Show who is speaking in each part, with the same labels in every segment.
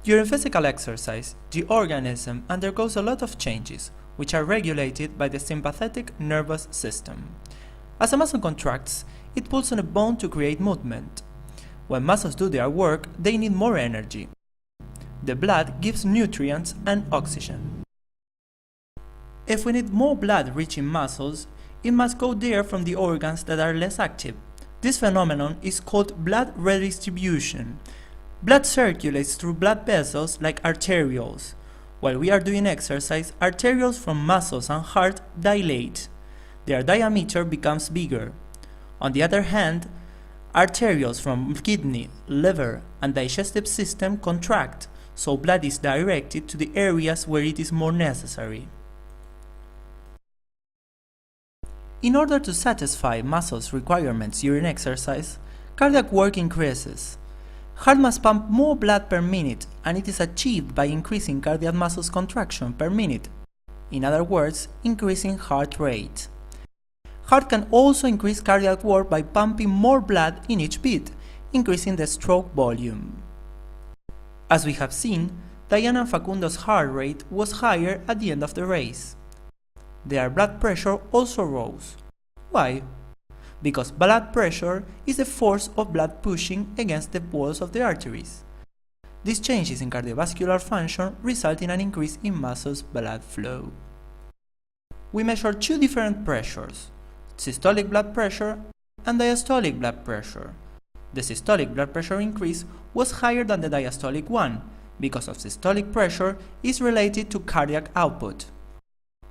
Speaker 1: During physical exercise, the organism undergoes a lot of changes, which are regulated by the sympathetic nervous system. As a muscle contracts, it pulls on a bone to create movement. When muscles do their work, they need more energy. The blood gives nutrients and oxygen. If we need more blood reaching muscles, it must go there from the organs that are less active. This phenomenon is called blood redistribution. Blood circulates through blood vessels like arterioles. While we are doing exercise, arterioles from muscles and heart dilate. Their diameter becomes bigger. On the other hand, arterioles from kidney, liver, and digestive system contract, so blood is directed to the areas where it is more necessary. In order to satisfy muscles' requirements during exercise, cardiac work increases. Heart must pump more blood per minute, and it is achieved by increasing cardiac muscles contraction per minute. In other words, increasing heart rate. Heart can also increase cardiac work by pumping more blood in each beat, increasing the stroke volume. As we have seen, Diana and Facundo's heart rate was higher at the end of the race. Their blood pressure also rose. Why? Because blood pressure is the force of blood pushing against the walls of the arteries. These changes in cardiovascular function result in an increase in muscles blood flow. We measure two different pressures, systolic blood pressure and diastolic blood pressure. The systolic blood pressure increase was higher than the diastolic one, because of systolic pressure is related to cardiac output.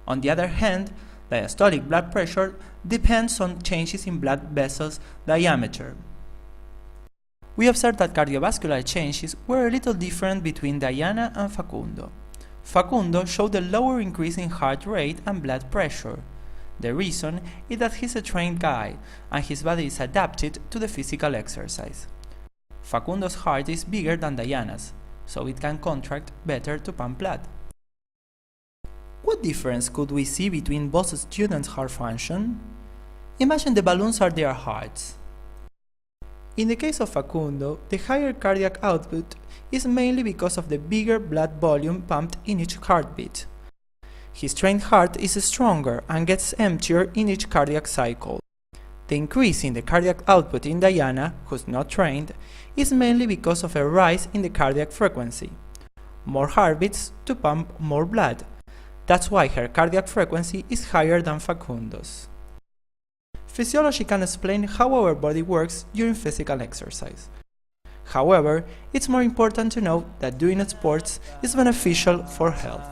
Speaker 1: On the other hand, diastolic blood pressure depends on changes in blood vessels diameter. We observed that cardiovascular changes were a little different between Diana and Facundo. Facundo showed a lower increase in heart rate and blood pressure. The reason is that he's a trained guy and his body is adapted to the physical exercise. Facundo's heart is bigger than Diana's, so it can contract better to pump blood. What difference could we see between both students' heart function? Imagine the balloons are their hearts. In the case of Facundo, the higher cardiac output is mainly because of the bigger blood volume pumped in each heartbeat. His trained heart is stronger and gets emptier in each cardiac cycle. The increase in the cardiac output in Diana, who's not trained, is mainly because of a rise in the cardiac frequency. More heartbeats to pump more blood. That's why her cardiac frequency is higher than Facundo's. Physiology can explain how our body works during physical exercise. However, it's more important to know that doing sports is beneficial for health.